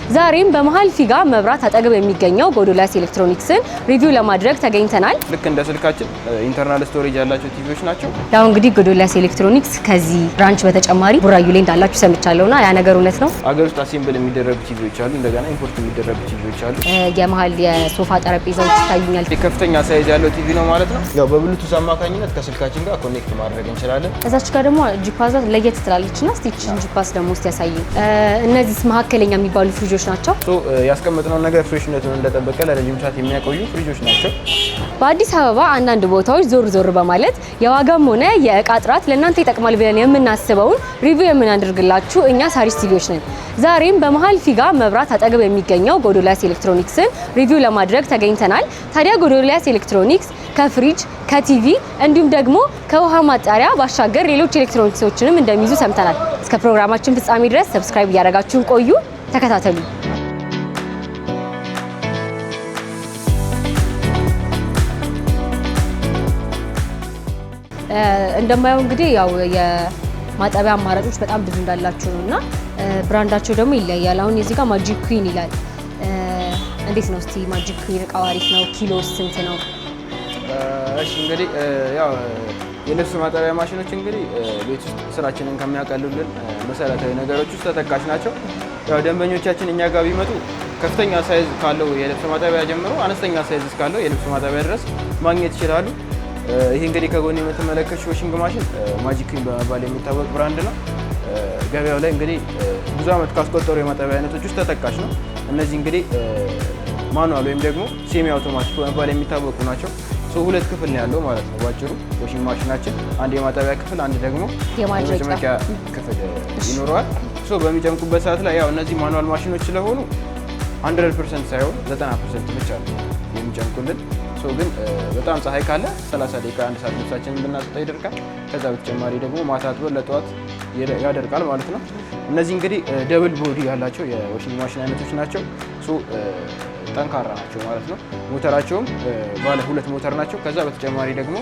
ዛሬም በመሃል ፊጋ መብራት አጠገብ የሚገኘው ጎዶልያስ ኤሌክትሮኒክስን ሪቪው ለማድረግ ተገኝተናል። ልክ እንደ ስልካችን ኢንተርናል ስቶሬጅ ያላቸው ቲቪዎች ናቸው። ያው እንግዲህ ጎዶልያስ ኤሌክትሮኒክስ ከዚህ ብራንች በተጨማሪ ቡራዩ ላይ እንዳላችሁ ሰምቻለሁና ያ ነገር እውነት ነው? አገር ውስጥ አሴምብል የሚደረጉ ቲቪዎች አሉ፣ እንደገና ኢምፖርት የሚደረጉ ቲቪዎች አሉ። የመሃል የሶፋ ጠረጴዛዎች ይታዩኛል። ከፍተኛ ሳይዝ ያለው ቲቪ ነው ማለት ነው። ያው በብሉቱዝ አማካኝነት ከስልካችን ጋር ኮኔክት ማድረግ እንችላለን። እዛች ጋር ደግሞ ጂፓዛ ለየት ትላለችና ስቲች ጂፓስ ደግሞ እስቲ ያሳይ። እነዚህ መካከለኛ የሚባሉ ፍሪጆች ናቸው። ያስቀመጥነው ነገር ፍሬሽነቱን እንደጠበቀ ለረጅም ሰዓት የሚያቆዩ ፍሪጆች ናቸው። በአዲስ አበባ አንዳንድ ቦታዎች ዞር በማለት የዋጋም ሆነ የእቃ ጥራት ለእናንተ ይጠቅማል ብለን የምናስበውን ሪቪው የምናደርግላችሁ እኛ ሳሪስ ቲቪዎች ነን። ዛሬም በመሃል ፊጋ መብራት አጠገብ የሚገኘው ጎዶልያስ ኤሌክትሮኒክስን ሪቪው ለማድረግ ተገኝተናል። ታዲያ ጎዶልያስ ኤሌክትሮኒክስ ከፍሪጅ ከቲቪ እንዲሁም ደግሞ ከውሃ ማጣሪያ ባሻገር ሌሎች ኤሌክትሮኒክሶችንም እንደሚይዙ ሰምተናል። እስከ ፕሮግራማችን ፍጻሜ ድረስ ሰብስክራይብ እያደረጋችሁን ቆዩ፣ ተከታተሉ። እንደማየው እንግዲህ ያው የማጠቢያ አማራጮች በጣም ብዙ እንዳላችሁ ነውና ብራንዳቸው ደግሞ ይለያል። አሁን እዚህ ጋር ማጂክ ኩዊን ይላል። እንዴት ነው እስቲ ማጂክ ኩዊን እቃው አሪፍ ነው? ኪሎ ስንት ነው? እሺ እንግዲህ ያው የልብስ ማጠቢያ ማሽኖች እንግዲህ ቤት ውስጥ ስራችንን ከሚያቀሉልን መሰረታዊ ነገሮች ውስጥ ተጠቃሽ ናቸው። ያው ደንበኞቻችን እኛ ጋር ቢመጡ ከፍተኛ ሳይዝ ካለው የልብስ ማጠቢያ ጀምሮ አነስተኛ ሳይዝ ካለው የልብስ ማጠቢያ ድረስ ማግኘት ይችላሉ። ይሄ እንግዲህ ከጎን የምትመለከቱት ዋሺንግ ማሽን ማጂክ ኩዊን በመባል የሚታወቅ ብራንድ ነው። ገበያው ላይ እንግዲህ ብዙ ዓመት ካስቆጠሩ የማጠቢያ አይነቶች ውስጥ ተጠቃሽ ነው። እነዚህ እንግዲህ ማኑዋል ወይም ደግሞ ሴሚ አውቶማቲክ በመባል የሚታወቁ ናቸው። ሁለት ክፍል ነው ያለው ማለት ነው ባጭሩ ዋሺንግ ማሽናችን። አንድ የማጠቢያ ክፍል፣ አንድ ደግሞ የመጨመቂያ ክፍል ይኖረዋል። በሚጨምቁበት ሰዓት ላይ ያው እነዚህ ማኑዋል ማሽኖች ስለሆኑ 100% ሳይሆን 90% ብቻ ነው የሚጨምቁልን። ግን በጣም ፀሐይ ካለ 30 ደቂቃ አንድ ሰዓት ልብሳችንን ብናስጣ ይደርቃል። ከዛ በተጨማሪ ደግሞ ማታ አጥበን ለጠዋት ያደርቃል ማለት ነው። እነዚህ እንግዲህ ደብል ቦዲ ያላቸው የዋሺንግ ማሽን አይነቶች ናቸው። ጠንካራ ናቸው ማለት ነው። ሞተራቸውም ባለ ሁለት ሞተር ናቸው። ከዛ በተጨማሪ ደግሞ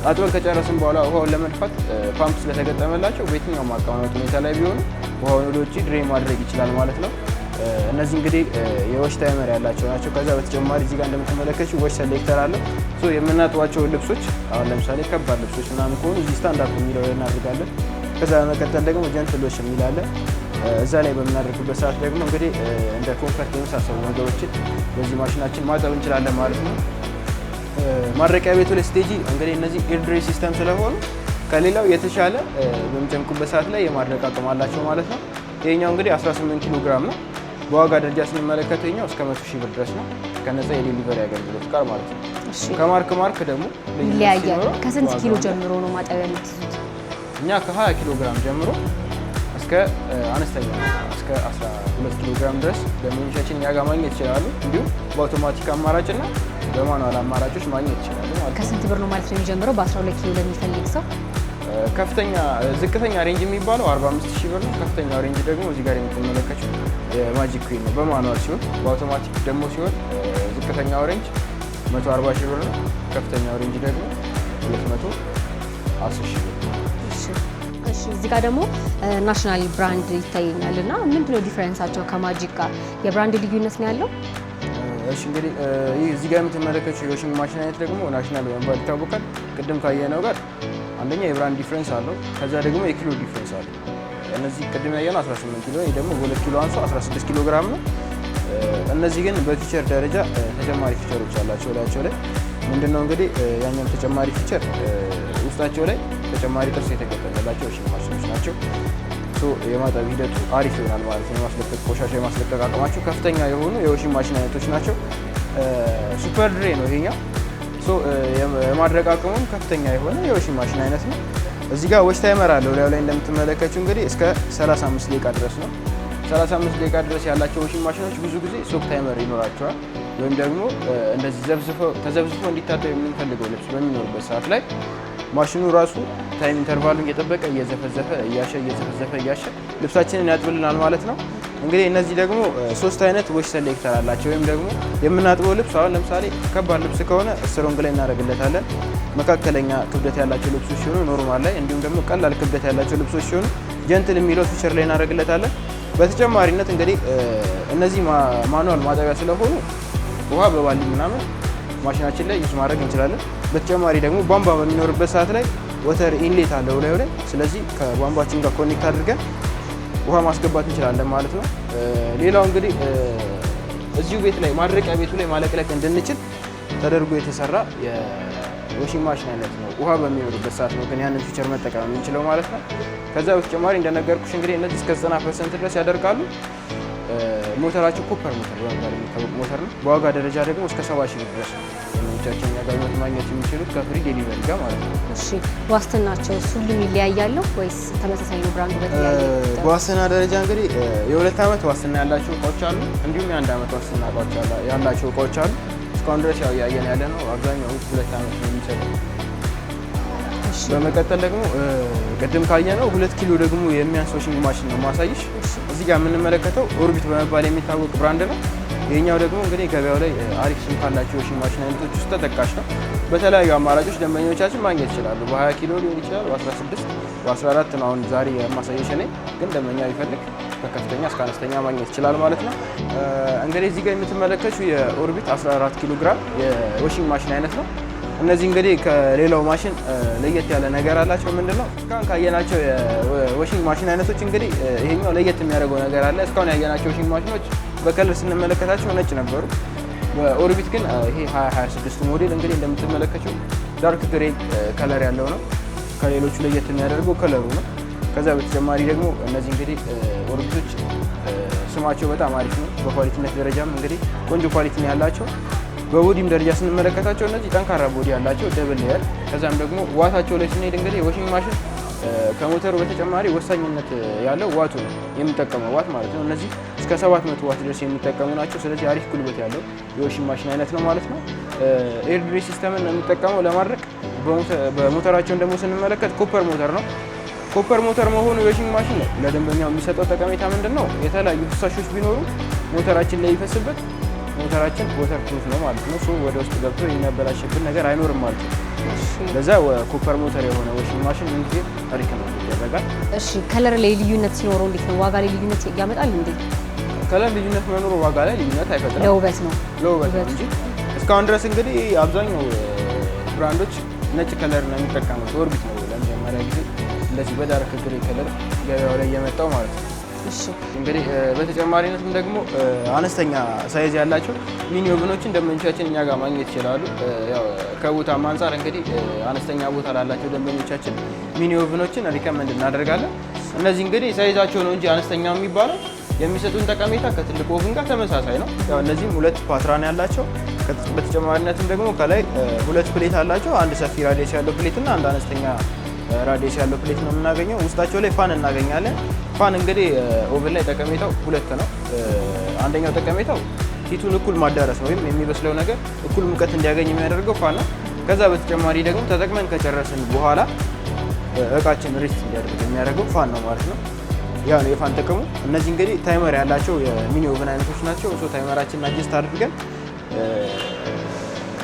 አጥበን ከጨረስን በኋላ ውሃውን ለመድፋት ፓምፕ ስለተገጠመላቸው በየትኛውም አቀማመጥ ሁኔታ ላይ ቢሆኑ ውሃውን ወደ ውጭ ድሬን ማድረግ ይችላል ማለት ነው። እነዚህ እንግዲህ የዋሽ ታይመር ያላቸው ናቸው። ከዛ በተጨማሪ እዚህ ጋር እንደምትመለከቱ ዋሽ ሴሌክተር አለ። የምናጥባቸው ልብሶች አሁን ለምሳሌ ከባድ ልብሶች ምናምን ከሆኑ እዚህ ስታንዳርድ የሚለው ላይ እናደርጋለን። ከዛ በመቀጠል ደግሞ ጀንትል ዋሽ የሚል አለ። እዛ ላይ በምናደርግበት ሰዓት ደግሞ እንግዲህ እንደ ኮንፈርት የመሳሰሉ ነገሮችን በዚህ ማሽናችን ማጠብ እንችላለን ማለት ነው። ማድረቂያ ቤቱ ላይ ስቴጂ እንግዲህ እነዚህ ኤርድሬ ሲስተም ስለሆኑ ከሌላው የተሻለ በሚጨምቁበት ሰዓት ላይ የማድረቅ አቅም አላቸው ማለት ነው። ይሄኛው እንግዲህ 18 ኪሎ ግራም ነው። በዋጋ ደረጃ ስንመለከተው ይሄኛው እስከ 100,000 ብር ድረስ ነው ከነፃ የዴሊቨሪ አገልግሎት ጋር ማለት ነው። ከማርክ ደግሞ ይለያያል። ከስንት ኪሎ ጀምሮ ነው ማጠቢያ የምትይዙት? እኛ ከ20 ኪሎ ግራም ጀምሮ እስከ አነስተኛ እስከ 12 ኪሎ ግራም ድረስ ደንበኞቻችን እኛ ጋር ማግኘት ይችላሉ። እንዲሁም በአውቶማቲክ አማራጭና በማኑዋል አማራጮች ማግኘት ይችላሉ ማለት ነው። ከስንት ብር ነው ማለት ነው የሚጀምረው? በ12 ኪሎ ለሚፈልግ ሰው ዝቅተኛ ሬንጅ የሚባለው 45,000 ብር ነው። ከፍተኛው ሬንጅ ደግሞ እዚህ ጋር የምትመለከቱት የማጂክ ኩዊን ነው በማኑዋል ሲሆን፣ በአውቶማቲክ ደግሞ ሲሆን ዝቅተኛው ሬንጅ 140,000 ብር ነው። ከፍተኛው ሬንጅ ደግሞ 210,000 ብር ነው። እሺ እዚህ ጋር ደግሞ ናሽናል ብራንድ ይታየኛል እና ምንድነው ዲፈረንሳቸው ከማጂክ ጋር? የብራንድ ልዩነት ነው ያለው? እሺ እንግዲህ ይህ እዚህ ጋር የምትመለከቱት የዋሺንግ ማሽን አይነት ደግሞ ናሽናል በመባል ይታወቃል። ቅድም ካየነው ጋር አንደኛ የብራንድ ዲፍረንስ አለው። ከዛ ደግሞ የኪሎ ዲፍረንስ አለው። እነዚህ ቅድም ያየነው 18 ኪሎ፣ ይሄ ደግሞ በ2 ኪሎ አንሶ 16 ኪሎ ግራም ነው። እነዚህ ግን በፊቸር ደረጃ ተጨማሪ ፊቸሮች አላቸው ላያቸው ላይ። ምንድነው እንግዲህ ያኛው ተጨማሪ ፊቸር ውስጣቸው ላይ ተጨማሪ ጥርስ የተገጠመላቸው ዋሺንግ ማሽኖች ናቸው። የማጠብ ሂደቱ አሪፍ ይሆናል ማለት ነው። የማስለቀቅ ቆሻሻ የማስለቀቅ አቅማቸው ከፍተኛ የሆኑ የዋሺንግ ማሽን አይነቶች ናቸው። ሱፐር ድሬ ነው ይሄኛው። የማድረቅ አቅሙም ከፍተኛ የሆነ የዋሺንግ ማሽን አይነት ነው። እዚህ ጋር ዋሽ ታይመር አለው ላዩ ላይ እንደምትመለከቱ እንግዲህ እስከ 35 ደቂቃ ድረስ ነው። 35 ደቂቃ ድረስ ያላቸው ዋሺንግ ማሽኖች ብዙ ጊዜ ሶክ ታይመር ይኖራቸዋል። ወይም ደግሞ እንደዚህ ተዘብዝፎ እንዲታጠብ የምንፈልገው ልብስ በሚኖርበት ሰዓት ላይ ማሽኑ ራሱ ታይም ኢንተርቫሉን እየጠበቀ እየዘፈዘፈ እያሸ ልብሳችንን ያጥብልናል ማለት ነው። እንግዲህ እነዚህ ደግሞ ሶስት አይነት ዋሽ ሴሌክተር አላቸው። ወይም ደግሞ የምናጥበው ልብስ አሁን ለምሳሌ ከባድ ልብስ ከሆነ ስትሮንግ ላይ እናደርግለታለን። መካከለኛ ክብደት ያላቸው ልብሶች ሲሆኑ ኖርማል ላይ፣ እንዲሁም ደግሞ ቀላል ክብደት ያላቸው ልብሶች ሲሆኑ ጀንትል የሚለው ፊቸር ላይ እናደርግለታለን። በተጨማሪነት እንግዲህ እነዚህ ማኑዋል ማጠቢያ ስለሆኑ ውሃ በባልዲ ምናምን ማሽናችን ላይ ዩዝ ማድረግ እንችላለን። በተጨማሪ ደግሞ ቧንቧ በሚኖርበት ሰዓት ላይ ወተር ኢንሌት አለው ላዩ ላይ። ስለዚህ ከቧንቧችን ጋር ኮኔክት አድርገን ውሃ ማስገባት እንችላለን ማለት ነው። ሌላው እንግዲህ እዚሁ ቤት ላይ ማድረቂያ ቤቱ ላይ ማለቅለቅ እንድንችል ተደርጎ የተሰራ የዋሽንግ ማሽን አይነት ነው። ውሃ በሚኖርበት ሰዓት ነው ግን ያንን ፊቸር መጠቀም የምንችለው ማለት ነው። ከዛ በተጨማሪ እንደነገርኩሽ እንግዲህ እነዚህ እስከ 90% ድረስ ያደርጋሉ። ሞተራቸው ኮፐር ሞተር በመባል የሚታወቅ ሞተር ነው። በዋጋ ደረጃ ደግሞ እስከ 70 ሺህ ድረስ ደንበኞቻችን ያጋኙት ማግኘት የሚችሉት ከፍሪ ዴሊቨሪ ጋር ማለት ነው። እሺ ዋስትናቸው ሁሉም ይለያያሉ ወይስ ተመሳሳይ ነው? ብራንዱ በተለያየ በዋስትና ደረጃ እንግዲህ የ2 ዓመት ዋስትና ያላቸው እቃዎች አሉ፣ እንዲሁም የ1 ዓመት ዋስትና ያላቸው እቃዎች አሉ። እስካሁን ድረስ ያው እያየን ያለ ነው አብዛኛው 2 ዓመት ነው የሚሰጠው። በመቀጠል ደግሞ ቅድም ካየነው 2 ኪሎ ደግሞ የሚያንስ ዋሽንግ ማሽን ነው ማሳይሽ። እዚህ ጋር የምንመለከተው ኦርቢት በመባል የሚታወቅ ብራንድ ነው። ይሄኛው ደግሞ እንግዲህ ገበያው ላይ አሪፍ ስም ካላቸው ዋሽንግ ማሽን አይነቶች ውስጥ ተጠቃሽ ነው። በተለያዩ አማራጮች ደንበኞቻችን ማግኘት ይችላሉ። በ20 ኪሎ ሊሆን ይችላል፣ በ16 በ14 ነው አሁን ዛሬ የማሳየሽ እኔ። ግን ደንበኛ ቢፈልግ ከከፍተኛ እስከ አነስተኛ ማግኘት ይችላል ማለት ነው። እንግዲህ እዚህ ጋር የምትመለከቱ የኦርቢት 14 ኪሎ ግራም የዋሽንግ ማሽን አይነት ነው። እነዚህ እንግዲህ ከሌላው ማሽን ለየት ያለ ነገር አላቸው። ምንድነው? እስካሁን ካየናቸው የዋሽንግ ማሽን አይነቶች እንግዲህ ይሄኛው ለየት የሚያደርገው ነገር አለ። እስካሁን ያየናቸው ዋሽንግ ማሽኖች በከለር ስንመለከታቸው ነጭ ነበሩ። በኦርቢት ግን ይሄ 2026 ሞዴል እንግዲህ እንደምትመለከተው ዳርክ ግሬ ከለር ያለው ነው። ከሌሎቹ ለየት የሚያደርገው ከለሩ ነው። ከዛ በተጨማሪ ደግሞ እነዚህ እንግዲህ ኦርቢቶች ስማቸው በጣም አሪፍ ነው። በኳሊቲነት ደረጃም እንግዲህ ቆንጆ ኳሊቲ ነው ያላቸው። በቦዲም ደረጃ ስንመለከታቸው እነዚህ ጠንካራ ቦዲ ያላቸው ደብል ሌየር። ከዛም ደግሞ ዋታቸው ላይ ስንሄድ እንግዲህ ዋሽንግ ማሽን ከሞተሩ በተጨማሪ ወሳኝነት ያለው ዋቱ ነው የሚጠቀመው ዋት ማለት ነው። እነዚህ እስከ 700 ዋት ድረስ የሚጠቀሙ ናቸው። ስለዚህ አሪፍ ጉልበት ያለው የዋሽንግ ማሽን አይነት ነው ማለት ነው። ኤር ድሬስ ሲስተምን የሚጠቀመው ለማድረቅ። በሞተራቸውን ደግሞ ስንመለከት ኮፐር ሞተር ነው። ኮፐር ሞተር መሆኑ የዋሽንግ ማሽን ለደንበኛው የሚሰጠው ጠቀሜታ ምንድን ነው? የተለያዩ ፍሳሾች ቢኖሩ ሞተራችን ላይ ይፈስበት ሞተራችን ወተር ፕሩፍ ነው ማለት ነው። ሶ ወደ ውስጥ ገብቶ የሚያበላሽብን ነገር አይኖርም ማለት ነው። ለዛ ኮፐር ሞተር የሆነ ዋሽንግ ማሽን እንግዲህ ሪከመንድ ይደረጋል። እሺ ከለር ላይ ልዩነት ሲኖረው እንዴት ነው? ዋጋ ላይ ልዩነት ያመጣል እንዴ? ከለር ልዩነት መኖሩ ዋጋ ላይ ልዩነት አይፈጥርም። ለውበት ነው እንጂ እስካሁን ድረስ እንግዲህ አብዛኛው ብራንዶች ነጭ ከለር ነው የሚጠቀሙት። ኦርቢት ነው ለመጀመሪያ ጊዜ እንደዚህ በዳርክ ግሬ ከለር ገበያው ላይ የመጣው ማለት ነው። እንግዲህ በተጨማሪነትም ደግሞ አነስተኛ ሳይዝ ያላቸው ሚኒ ኦቭኖችን ደንበኞቻችን እኛ ጋር ማግኘት ይችላሉ። ያው ከቦታም አንጻር እንግዲህ አነስተኛ ቦታ ላላቸው ደንበኞቻችን ሚኒ ኦቭኖችን ሪከመንድ እናደርጋለን። እነዚህ እንግዲህ ሳይዛቸው ነው እንጂ አነስተኛ የሚባለው የሚሰጡን ጠቀሜታ ከትልቅ ኦቭን ጋር ተመሳሳይ ነው። ያው እነዚህም 2 ፓትራን ያላቸው፣ በተጨማሪነትም ደግሞ ከላይ 2 ፕሌት አላቸው። አንድ ሰፊ ራዲየስ ያለው ፕሌት እና አንድ አነስተኛ ራዲየስ ያለው ፕሌት ነው የምናገኘው። ውስጣቸው ላይ ፋን እናገኛለን። ፋን እንግዲህ ኦቨን ላይ ጠቀሜታው 2 ነው። አንደኛው ጠቀሜታው ሂቱን እኩል ማዳረስ ነው፣ ወይም የሚበስለው ነገር እኩል ሙቀት እንዲያገኝ የሚያደርገው ፋን ነው። ከዛ በተጨማሪ ደግሞ ተጠቅመን ከጨረስን በኋላ እቃችን ሬስት እንዲያደርግ የሚያደርገው ፋን ነው ማለት ነው። ያ ነው የፋን ጥቅሙ። እነዚህ እንግዲህ ታይመር ያላቸው የሚኒ ኦቨን አይነቶች ናቸው። ሶ ታይመራችንን አጀስት አድርገን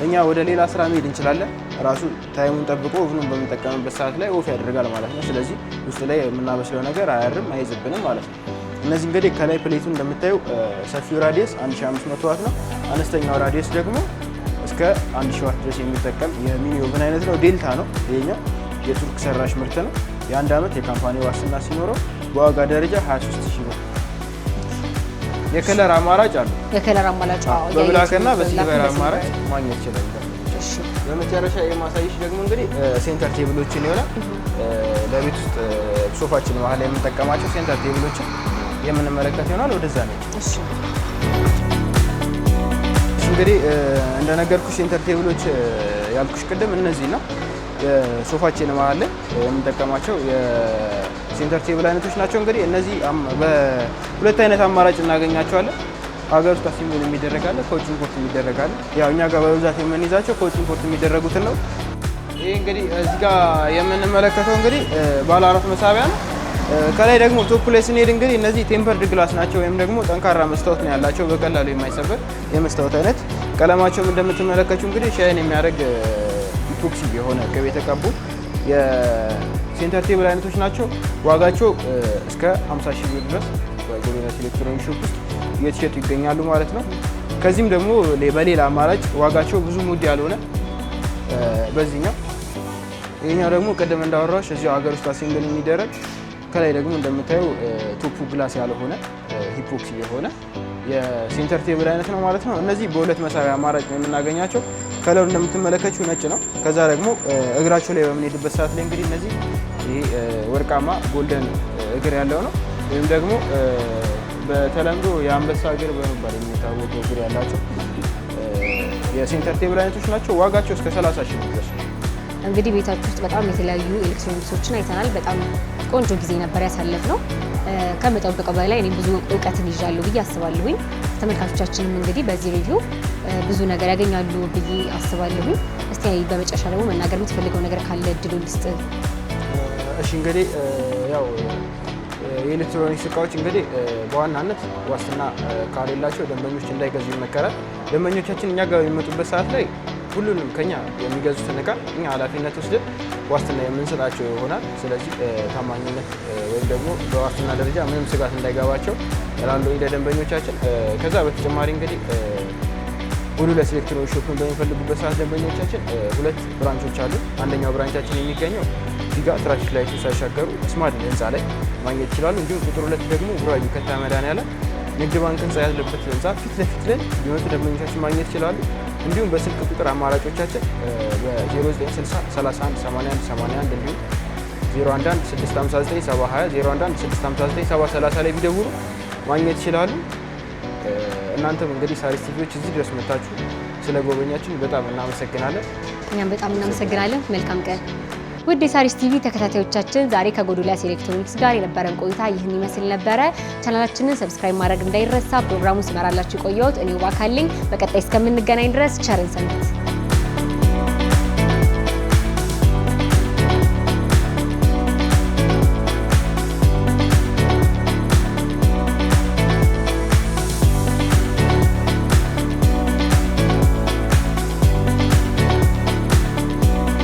እኛ ወደ ሌላ ስራ መሄድ እንችላለን። ራሱ ታይሙን ጠብቆ ኦቭኑን በምንጠቀምበት ሰዓት ላይ ኦፍ ያደርጋል ማለት ነው። ስለዚህ ውስጥ ላይ የምናበስለው ነገር አያርም፣ አይዝብንም ማለት ነው። እነዚህ እንግዲህ ከላይ ፕሌቱ እንደምታዩ ሰፊው ራዲየስ 1500 ዋት ነው። አነስተኛው ራዲየስ ደግሞ እስከ 1000 ዋት ድረስ የሚጠቀም የሚኒ ኦቭን አይነት ነው። ዴልታ ነው ይሄኛው፣ የቱርክ ሰራሽ ምርት ነው። የ1 ዓመት የካምፓኒ ዋስትና ሲኖረው በዋጋ ደረጃ 23000 ብር። የከለር አማራጭ አለ። የከለር አማራጭ በብላክ እና በሲልቨር አማራጭ ማግኘት ይችላል። በመጨረሻ የማሳይሽ ደግሞ እንግዲህ ሴንተር ቴብሎችን ይሆናል። ለቤት ውስጥ ሶፋችን መሀል ላይ የምንጠቀማቸው ሴንተር ቴብሎችን የምንመለከት ይሆናል። ወደዛ ነው። እሺ እንግዲህ እንደነገርኩሽ ሴንተር ቴብሎች ያልኩሽ ቅድም እነዚህ ነው። የሶፋችን መሀል ላይ የምንጠቀማቸው የሴንተር ቴብል አይነቶች ናቸው። እንግዲህ እነዚህ በሁለት አይነት አማራጭ እናገኛቸዋለን። ሀገር ውስጥ አሲምብል የሚደረጋለ፣ ከውጭ ኢምፖርት የሚደረጋለ። ያው እኛ ጋር በብዛት የምንይዛቸው ከውጭ ኢምፖርት የሚደረጉትን ነው። ይሄ እንግዲህ እዚህ ጋር የምንመለከተው እንግዲህ ባለ 4 መሳቢያ ነው። ከላይ ደግሞ ቶፕ ላይ ስንሄድ እንግዲህ እነዚህ ቴምፐርድ ግላስ ናቸው፣ ወይም ደግሞ ጠንካራ መስታወት ነው ያላቸው፣ በቀላሉ የማይሰበር የመስታወት አይነት። ቀለማቸውም እንደምትመለከቱ እንግዲህ ሻይን የሚያደርግ ኢፖክሲ የሆነ ቅብ የተቀቡ የሴንተር ቴብል አይነቶች ናቸው። ዋጋቸው እስከ 50 ሺህ ብር ድረስ በጎልደን ጎዶልያስ ኤሌክትሮኒክስ ሾፕ ውስጥ እየተሸጡ ይገኛሉ ማለት ነው። ከዚህም ደግሞ በሌላ አማራጭ ዋጋቸው ብዙ ውድ ያልሆነ በዚህኛው ይሄኛው ደግሞ ቅድም እንዳወራሽ እዚያው ሀገር ውስጥ አሴምብል የሚደረግ ከላይ ደግሞ እንደምታዩ ቶፑ ግላስ ያልሆነ ሂፖክሲ የሆነ የሴንተር ቴብል አይነት ነው ማለት ነው። እነዚህ በሁለት መሳቢያ አማራጭ ነው የምናገኛቸው። ከለሩ እንደምትመለከችው ነጭ ነው። ከዛ ደግሞ እግራቸው ላይ በምንሄድበት ሰዓት ላይ እንግዲህ እነዚህ ይሄ ወርቃማ ጎልደን እግር ያለው ነው ወይም ደግሞ በተለምዶ የአንበሳ እግር በመባል የሚታወቁ እግር ያላቸው የሴንተር ቴብል አይነቶች ናቸው። ዋጋቸው እስከ 30 ሺህ ድረስ ነው። እንግዲህ ቤታችሁ ውስጥ በጣም የተለያዩ ኤሌክትሮኒክሶችን አይተናል። በጣም ቆንጆ ጊዜ ነበር ያሳለፍነው። ከመጠበቀው በላይ እኔ ብዙ እውቀትን ይዣለሁ ብዬ አስባለሁኝ። ተመልካቾቻችንም እንግዲህ በዚህ ሪቪው ብዙ ነገር ያገኛሉ ብዬ አስባለሁኝ። እስቲ በመጨረሻ ደግሞ መናገር የምትፈልገው ነገር ካለ እድሉ ልስጥ። እሺ እንግዲህ ያው የኤሌክትሮኒክስ እቃዎች እንግዲህ በዋናነት ዋስትና ካሌላቸው ደንበኞች እንዳይገዙ ይመከራል። ደንበኞቻችን እኛ ጋር የሚመጡበት ሰዓት ላይ ሁሉንም ከኛ የሚገዙትን እቃ እኛ ኃላፊነት ወስደን ዋስትና የምንሰጣቸው ይሆናል። ስለዚህ ታማኝነት ወይም ደግሞ በዋስትና ደረጃ ምንም ስጋት እንዳይገባቸው እላለሁ ለደንበኞቻችን። ከዛ በተጨማሪ እንግዲህ ጎዶልያስ ኤሌክትሮኒክስ ሾፕን በሚፈልጉበት ሰዓት ደንበኞቻችን ሁለት ብራንቾች አሉ። አንደኛው ብራንቻችን የሚገኘው ፊጋ ትራፊክ ላይቱ ሳይሻገሩ ስማርት ህንፃ ላይ ማግኘት ይችላሉ። እንዲሁም ቁጥር 2 ደግሞ ቡራዩ ከተማ መድኃኒዓለም ንግድ ባንክ ህንፃ ያለበት ህንፃ ፊት ለፊት ላይ ቢመጡ ደንበኞቻችን ማግኘት ይችላሉ። እንዲሁም በስልክ ቁጥር አማራጮቻችን በ0960 31 81 81 እንዲሁም 011 659 720 011 659 730 ላይ ቢደውሉ ማግኘት ይችላሉ። እናንተም እንግዲህ ሳሪስ ቲቪዎች እዚህ ድረስ መታችሁ ስለ ጎበኛችን በጣም እናመሰግናለን። እኛም በጣም እናመሰግናለን። መልካም ቀን። ውድ የሳሪስ ቲቪ ተከታታዮቻችን ዛሬ ከጎዶልያስ ኤሌክትሮኒክስ ጋር የነበረን ቆይታ ይህን ይመስል ነበረ። ቻናላችንን ሰብስክራይብ ማድረግ እንዳይረሳ። ፕሮግራሙን ስመራላችሁ የቆየሁት እኔ ውባካልኝ። በቀጣይ እስከምንገናኝ ድረስ ቸርን ሰንብት።